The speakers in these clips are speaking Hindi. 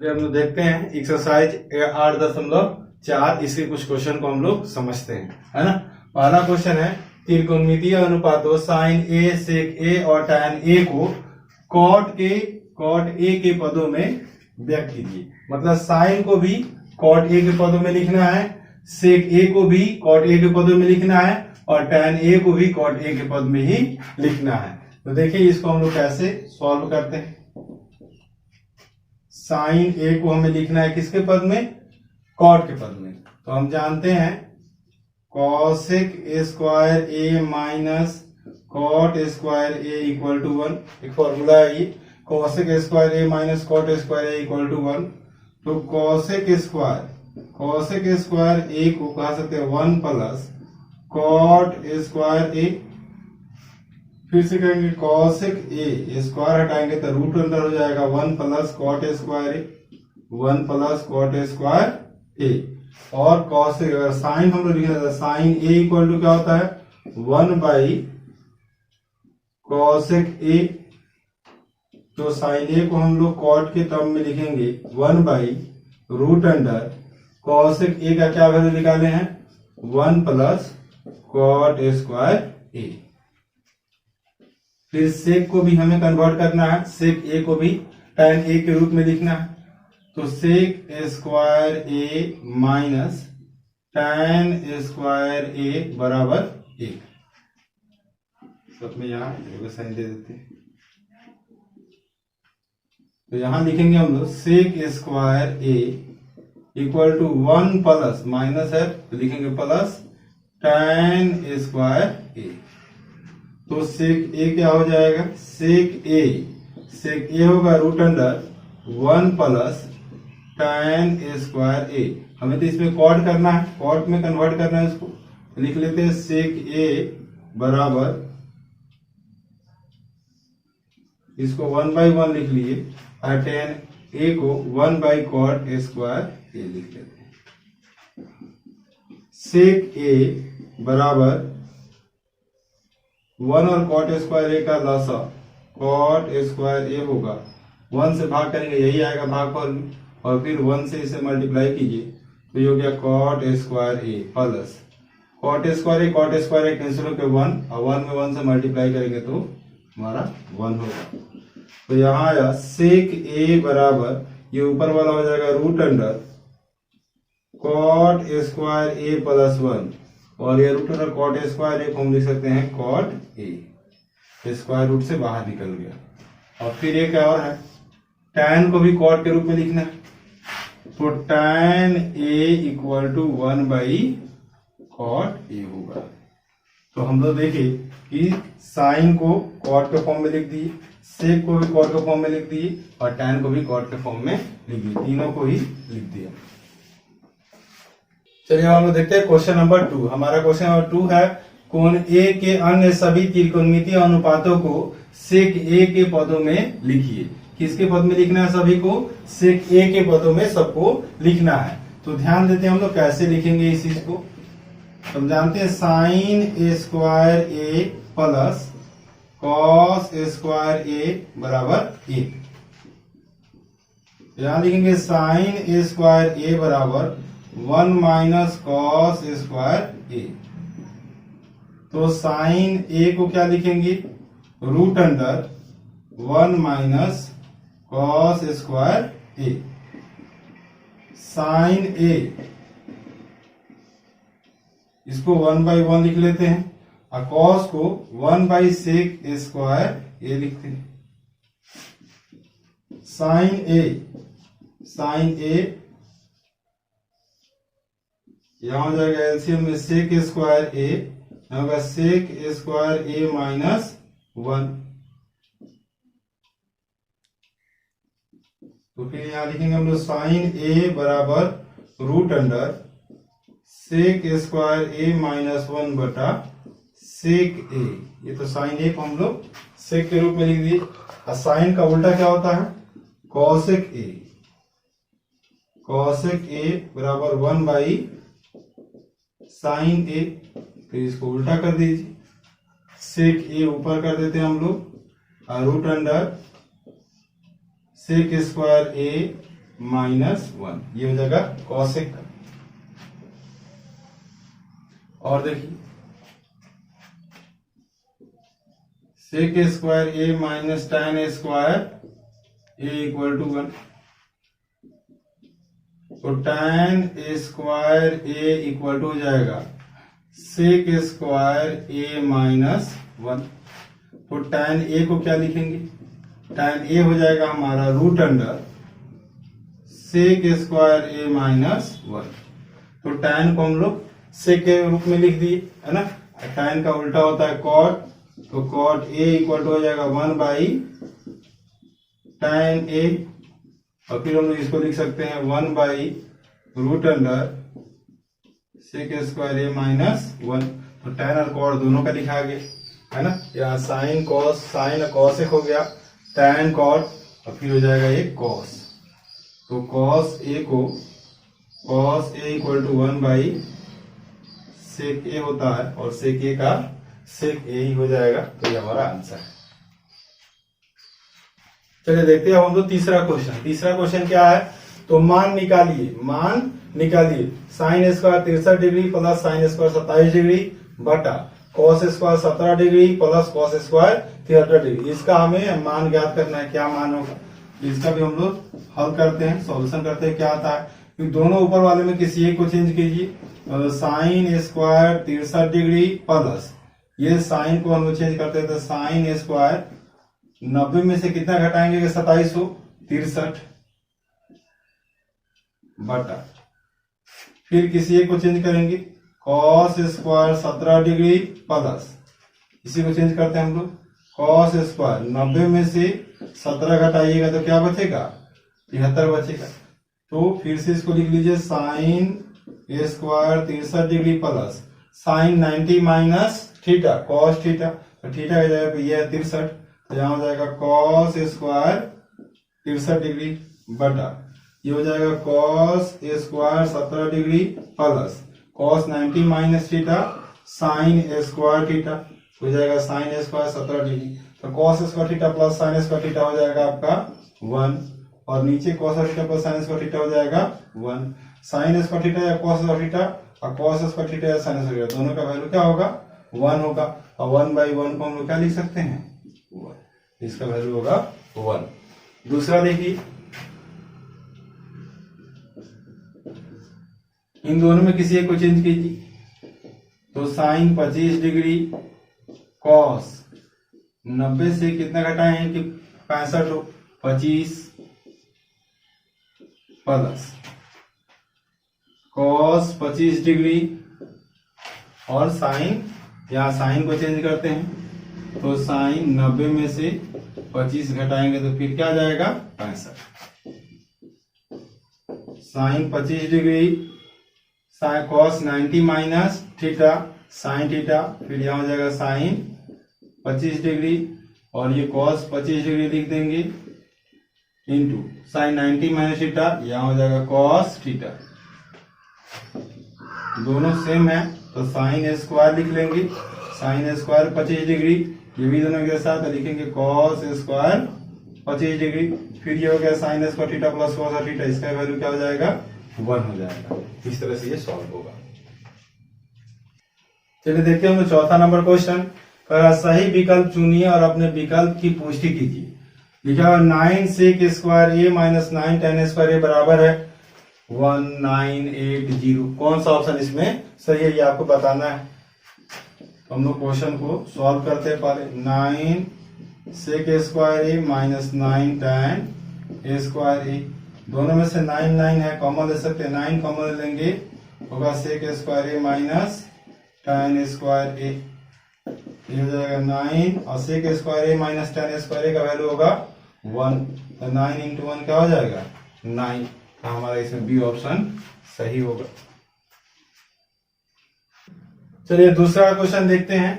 हम लोग देखते हैं एक्सरसाइज 8.4। इसके कुछ क्वेश्चन को हम लोग समझते हैं, है ना। पहला क्वेश्चन है त्रिकोणमितीय अनुपातों साइन ए सेक ए और tan ए को कॉट ए के पदों में व्यक्त कीजिए। मतलब साइन को भी कॉट ए के पदों में लिखना है, सेक ए को भी कॉट ए के पदों में लिखना है और tan ए को भी कॉट ए के पद में ही लिखना है। तो देखिए इसको हम लोग कैसे सॉल्व करते हैं। साइन ए को हमें लिखना है किसके पद में? कॉट के पद में। तो हम जानते हैं cosec square A minus cot square A equal to 1। एक फॉर्मूला है ये, cosec square A minus cot square A equal to 1। तो कॉसेक स्क्वायर ए को कह सकते हैं 1 प्लस कॉट स्क्वायर ए। फिर से कहेंगे कॉसेक ए, स्क्वायर हटाएंगे तो रूट अंदर हो जाएगा 1 plus cot square A, 1 plus cot square A. और कॉसेक अगर साइन हम लोग लिखना था, साइन ए इक्वल टू क्या होता है 1 बाई कॉसेक ए। तो साइन ए को हम लोग कॉट के टर्म में लिखेंगे 1 by root under cosec A का क्या वैल्यू निकाले हैं 1 प्लस कॉट स्क्वायर ए। फिर सेक को भी हमें कन्वर्ट करना है, सेक ए को भी tan ए के रूप में लिखना है। तो सेक square A minus tan square ए बराबर 1। सब में यहाँ साइन दे देते हैं। तो यहां लिखेंगे हम लोग sec square A equal to 1 plus minus है तो लिखेंगे प्लस tan स्क्वायर ए। तो सेक ए क्या हो जाएगा, सेक ए होगा root under 1 plus tan square A. हमें तो इसमें कॉट करना है, कॉट में कन्वर्ट करना है इसको। तो लिख लेते हैं सेक ए बराबर, इसको 1 बाई 1 लिख लिए और tan ए को 1 बाई कॉट स्क्वायर ए लिख लेते हैं। सेक ए बराबर 1 और कॉट स्क्वायर ए का लसा, कॉट स्क्वायर ए होगा 1 से भाग करेंगे यही आएगा भागफल में, और फिर 1 से इसे मल्टीप्लाई कीजिए तो ये हो गया कॉट स्क्वायर ए प्लस कॉट स्क्वायर ए कैंसिल होकर 1 और 1 में 1 से मल्टीप्लाई करेंगे तो हमारा 1 होगा। तो यहाँ आया सेक ए बराबर ये ऊपर वाला हो जाएगा रूट अंडर कॉट स्क्वायर ए प्लस 1 और ये रूट अंडर कॉट स्क्वायर ए को हम लिख सकते हैं कॉट ए। स्क्वायर रूट से बाहर निकल गया। और फिर एक और है tan को भी कॉट के रूप में लिखना है। तो tan A equal to 1 by cot A होगा। तो हम लोग देखें कि साइन को कॉट के फॉर्म में लिख दिए, सेक को भी कॉट के फॉर्म में लिख दिए और tan को भी कॉट के फॉर्म में लिख दिए, तीनों को ही लिख दिया। चलिए हम लोग देखते हैं क्वेश्चन नंबर 2। हमारा क्वेश्चन नंबर 2 है कोण ए के अन्य सभी त्रिकोणमितीय अनुपातों को सेक ए के पदों में लिखिए। किसके पद में लिखना है सभी को? सेक ए के पदों में सबको लिखना है। तो ध्यान देते हैं हम लोग कैसे लिखेंगे इस चीज को। हम जानते हैं साइन ए स्क्वायर ए प्लस कॉस स्क्वायर ए बराबर 1। यहां लिखेंगे साइन ए स्क्वायर ए बराबर 1 माइनस कॉस स्क्वायर ए। तो साइन ए को क्या लिखेंगे root under 1 minus cos square A. Sine A इसको 1 बाई 1 लिख लेते हैं और कॉस को 1 बाई सेक स्क्वायर ए लिखते हैं। साइन ए यहां हो जाएगा एलसीएम में सेक स्क्वायर ए, यहां होगा सेक स्क्वायर ए माइनस 1। तो फिर यहां लिखेंगे हम लोग साइन ए बराबर root under sec square A minus 1 बटा सेक ए। ये तो साइन ए को हम लोग सेक के रूप में लिख दिए। और साइन का उल्टा क्या होता है कॉसेक ए। कॉसेक ए बराबर 1 बाई साइन ए। तो इसको उल्टा कर दीजिए, सेक ए ऊपर कर देते हैं हम लोग और root under sec square A -1, ये हो जाएगा कॉसेक का। और देखिए sec square A minus tan a square A equal to 1, तो tan a square A equal to हो जाएगा सेक स्क्वायर ए माइनस 1। तो tan a को क्या लिखेंगे, tan a हो जाएगा हमारा root under sec square A minus 1। तो tan को हम लोग सेक के रूप में लिख दिए, है ना। tan का उल्टा होता है cot, तो cot a इक्वल टू हो जाएगा 1 बाई tan a, और फिर हम लोग इसको लिख सकते हैं 1 by root under sec square A minus 1। तो tan और cot दोनों का लिखा गया, है ना। यहाँ साइन कॉस, साइन और कॉसेक हो गया, tan cot, और फिर हो जाएगा ये कॉस। तो कॉस ए को cos A equal to 1 by sec A होता है, और सेक ए का सेक ए ही हो जाएगा। तो ये हमारा आंसर है। चलिए देखते हैं हम लोग तीसरा क्वेश्चन। तीसरा क्वेश्चन क्या है, तो मान निकालिए, मान निकालिए sine square 63 degree plus sine square 27 degree बटा cos square 17 degree plus cos square 73 degree. इसका हमें मान ज्ञात करना है, क्या मान होगा। इसका भी हम लोग हल करते हैं, सॉल्यूशन करते हैं। क्या आता है, क्योंकि दोनों ऊपर वाले में किसी एक को चेंज कीजिए। साइन स्क्वायर 63 डिग्री प्लस ये साइन को हम लोग चेंज करते हैं, तो साइन स्क्वायर 90 में से कितना घटाएंगे, 2763 बटा, फिर किसी एक को चेंज करेंगे कॉस स्क्वायर 17 डिग्री प्लस, इसी को चेंज करते हैं हम लोग कॉस स्क्वायर 90 में से 17 घटाइएगा तो क्या बचेगा, 73 बचेगा। तो फिर से इसको लिख लीजिए sign square 63 degree plus sign 90 minus theta cos theta, तो थीटा हो जाएगा ये है 63, तो यहाँ हो जाएगा कॉस स्क्वायर 63 डिग्री बटा ये हो जाएगा cos square 17 degree plus cos 90 minus theta sine square theta हो जाएगा साइन स्क्वायर 17 डिग्री। तो cos square theta plus sine square theta हो जाएगा आपका 1, और नीचे cos theta plus sine square theta हो जाएगा 1। साइन स्क्वायर थीटा या कॉस स्क्वायर थीटा और कॉस स्क्वायर थीटा या साइन स्क्वायर थीटा दोनों का वैल्यू क्या होगा, 1 होगा। और 1 बाई 1 को हम लोग क्या लिख सकते हैं, 1, इसका वैल्यू होगा 1। दूसरा देखिए, इन दोनों में किसी एक को चेंज कीजिए, तो साइन 25 डिग्री कॉस 90 से कितना घटाएं कि 65 हो, 25 प्लस कॉस 25 डिग्री और साइन, यहाँ साइन को चेंज करते हैं तो साइन 90 में से 25 घटाएंगे तो फिर क्या जाएगा 65। Sine 25 degree sine cos 90 minus theta sine theta, फिर यहाँ हो जाएगा साइन 25 डिग्री और ये कॉस 25 डिग्री लिख देंगे इंटू साइन 90 माइनस थीटा, यहाँ हो जाएगा कॉस थीटा। दोनों सेम है तो साइन स्क्वायर लिख लेंगे, साइन स्क्वायर 25 डिग्री, ये भी दोनों के साथ लिखेंगे कॉस स्क्वायर 25 डिग्री, फिर ये हो गया sine square theta plus cos theta, इसका वैल्यू क्या हो जाएगा 1 हो जाएगा। इस तरह से ये सॉल्व होगा। चलिए देखते हैं हम चौथा नंबर क्वेश्चन। सही विकल्प चुनिए और अपने विकल्प की पुष्टि कीजिए। लिखा हुआ 9 सेक square A minus 9 tan square ए बराबर है 1980। कौन सा ऑप्शन इसमें सही है ये आपको बताना है। तो हम लोग क्वेश्चन को सॉल्व करते हैं। पहले 9 सेक square A minus 9 tan A square ए, दोनों में से 9 9 है, कॉमन ले सकते हैं, 9 कॉमन लेंगे होगा सेक square A minus tan square ए, ये हो जाएगा 9 और सेक square A minus tan square A का वैल्यू होगा 1, तो 9 इंटू 1 क्या हो जाएगा 9, तो हमारा इसमें बी ऑप्शन सही होगा। चलिए दूसरा क्वेश्चन देखते हैं।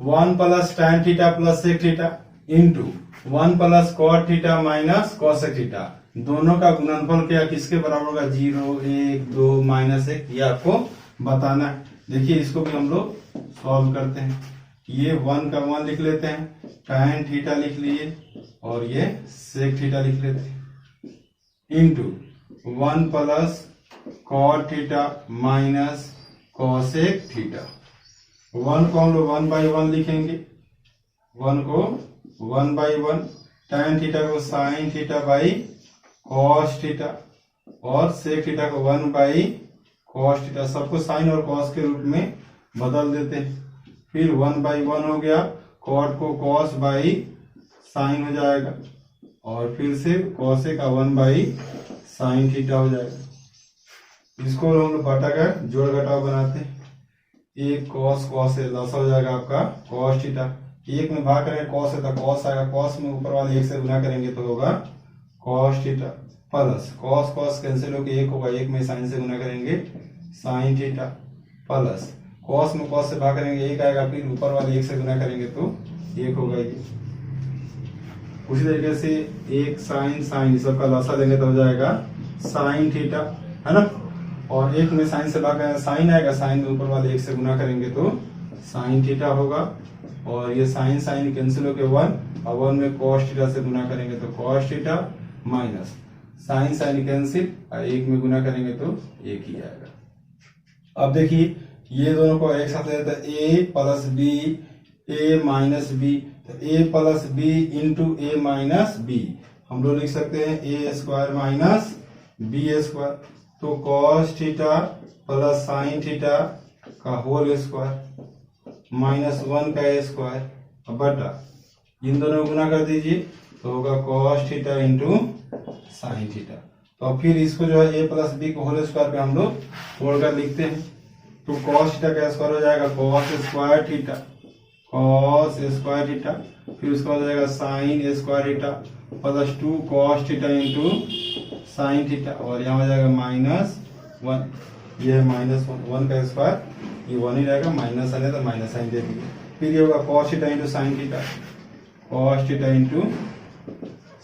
1 plus tan theta plus sec theta into 1 plus cot theta minus cosec theta, दोनों का गुणनफल क्या किसके बराबर होगा, 0 1 2 -1, ये आपको बताना है। देखिए इसको भी हम लोग सॉल्व करते हैं। ये 1 का 1 लिख लेते हैं, tan थीटा लिख लिए और ये सेक थीटा लिख लेते हैं into 1 plus cot theta minus cosec theta. 1 को हम लोग 1/1 लिखेंगे, 1 को 1/1, tan थीटा को sine theta by cos theta और सेक थीटा को 1/कॉस थीटा। सबको साइन और कॉस के रूप में बदल देते हैं। फिर 1/1 हो गया, कॉट को कॉस बाई साइन हो जाएगा और फिर से कॉसे का 1/साइन थीटा हो जाएगा। इसको हम लोग बटा का जोड़ घटाव बनाते हैं। एक कॉस कॉस से लसा हो जाएगा आपका कॉस थीटा। एक में भाग करेंगे कॉस है तो कॉस आएगा, कॉस में ऊपर वाले एक से गुना करेंगे तो होगा cos theta plus cos cos cancel होकर एक होगा, एक में साइन से गुना करेंगे साइन थीटा प्लस कॉस में कॉस से भाग करेंगे एक आएगा, फिर ऊपर वाले एक से गुना करेंगे तो एक होगा। ये उसी तरीके से एक साइन साइन सबका लसा देंगे तो हो जाएगा साइन थीटा, है ना। और एक में साइन से भाग करेंगे साइन आएगा, साइन में ऊपर वाले एक से गुना करेंगे तो साइन थीटा होगा। और ये साइन साइन कैंसिल होकर 1 और 1 में कॉस थीटा से गुना करेंगे तो cos theta minus sine sine cancel और एक में गुना करेंगे तो एक ही आएगा। अब देखिए ये दोनों को एक साथ लेते हैं, ए प्लस बी ए माइनस बी, तो ए plus B into A minus B हम लोग लिख सकते हैं ए स्क्वायर माइनस बी स्क्वायर। तो cos theta plus sine theta का होल स्क्वायर माइनस 1 का स्क्वायर बटा इन दोनों को गुना कर दीजिए तो होगा cos theta into sine theta. तो फिर इसको जो है ए प्लस बी को होल स्क्वायर पे हम लोग तोड़कर लिखते हैं। तो कॉस थीटा का स्क्वायर हो जाएगा cos square theta, cos square theta, फिर उसके बाद हो जाएगा sine square theta plus 2 cos theta into sine theta और यहाँ हो जाएगा -1। ये है -1 का स्क्वायर, ये 1 ही रहेगा, माइनस आने तो माइनस साइन दे दीजिए। फिर ये होगा cos theta into sine theta, cos theta into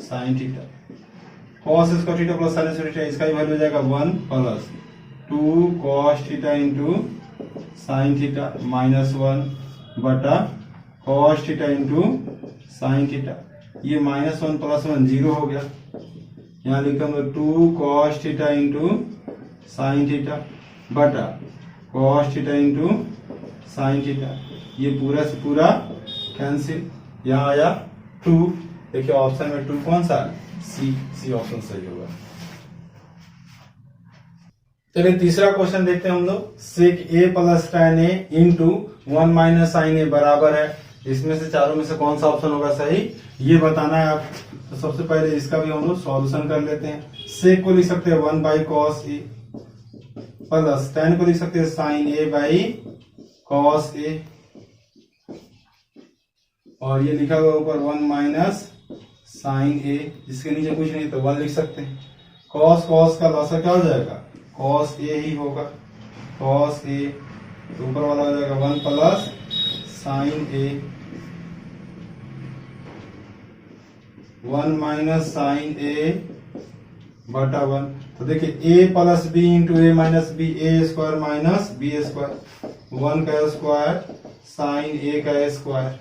sine theta, cos square theta plus sine square theta, इसका ही वैल्यू हो जाएगा 1 plus 2 cos theta into sine theta -1 बटा cos theta into sine theta. ये -1 प्लस 1 0 हो गया। यहाँ लिखा हम 2 cos theta into sine theta बटा cos theta into sine theta. ये पूरा से पूरा कैंसिल, यहाँ आया 2। देखिए ऑप्शन में 2 कौन सा? सी ऑप्शन सही होगा। चलिए तीसरा क्वेश्चन देखते हैं हम लोग। सेक ए प्लस tan ए इंटू 1 माइनस साइन ए बराबर है। इसमें से चारों में से कौन सा ऑप्शन होगा सही, ये बताना है आप। तो सबसे पहले इसका भी हम लोग सॉल्यूशन कर लेते हैं। सेक को लिख सकते हैं 1/cos ए प्लस tan को लिख सकते हैं साइन ए बाई कॉस ए और ये लिखा हुआ ऊपर 1 माइनस साइन ए, इसके नीचे कुछ नहीं तो 1 लिख सकते हैं। कॉस कॉस का लॉसा क्या हो जाएगा, कॉस ए ही होगा, कॉस ए तो ऊपर वाला हो जाएगा 1 plus sine A 1 minus sine A बटा 1। तो देखिए a plus B into A minus B, A square minus B square, 1 का स्क्वायर साइन ए का स्क्वायर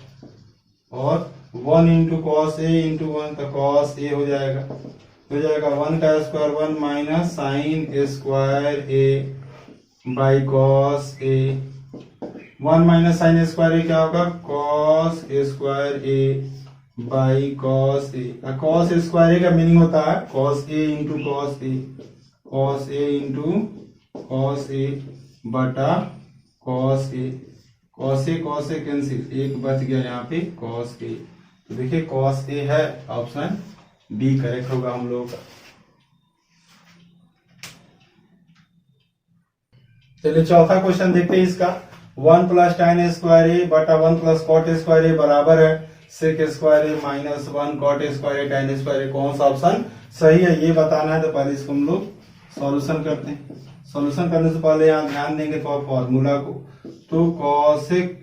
और 1 इंटू कॉस ए इंटू 1 तो कॉस ए हो जाएगा। हो जाएगा 1 का square 1 minus sine square A by cos A. 1 minus sine square A क्या होगा, cos square A by cos A. Cos square A का मीनिंग होता है cos A into cos A, cos A into cos A बटा cos A. Cos A cancel, एक बच गया यहाँ पे कॉस ए। तो देखिए कॉस ए है, ऑप्शन डी करेक्ट होगा हम लोगों का। चलिए चौथा क्वेश्चन देखते हैं इसका। 1 प्लस tan स्क्वायर ए बटा 1 प्लस कॉट स्क्वायर ए बराबर है सेक square A minus 1 cot square A tan square ए। कौन सा ऑप्शन सही है ये बताना है। तो पहले इसको हम लोग सॉल्यूशन करते हैं। सॉल्यूशन करने से पहले यहाँ ध्यान देंगे फॉर्मूला को। तो cosec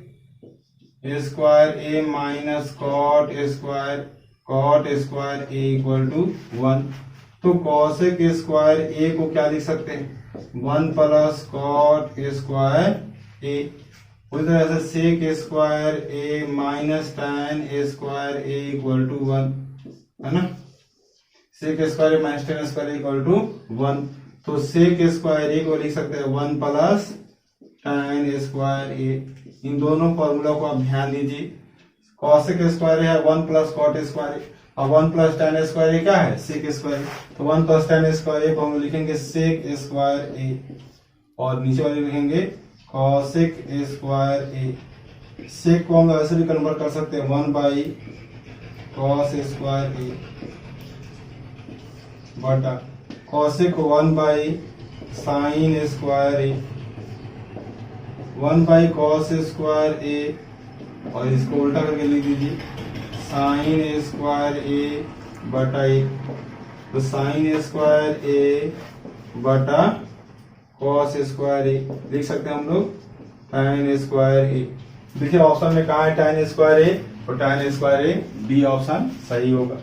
square A minus cot square A equal to 1। तो कॉसेक स्क्वायर ए को क्या लिख सकते हैं, 1 प्लस कॉट स्क्वायर ए। उसी तरह से sec square A minus tan square A equal to 1, है ना। Sec square A minus tan square equal to 1। तो सेक स्क्वायर ए को लिख सकते हैं 1 प्लस tan स्क्वायर ए। इन दोनों फॉर्मूला को आप ध्यान दीजिए। कॉसेक स्क्वायर है 1 प्लस कॉट स्क्वायर, और 1 प्लस tan स्क्वायर ए क्या है, सेक स्क्वायर। तो 1 प्लस tan स्क्वायर ए को हम लिखेंगे सेक स्क्वायर ए, और नीचे वाले लिखेंगे कॉसेक स्क्वायर ए। सेक को हम ऐसे भी कन्वर्ट कर सकते हैं 1 बाई कॉस स्क्वायर ए बटा cosec 1 by sine square A, 1 by cos square A, और इसको उल्टा करके लिख दीजिए साइन स्क्वायर ए बटा ए। तो साइन स्क्वायर ए बटा कॉस स्क्वायर ए लिख सकते हैं हम लोग tan स्क्वायर ए। देखिए ऑप्शन में कहा है tan स्क्वायर ए, और tan square A B option सही होगा।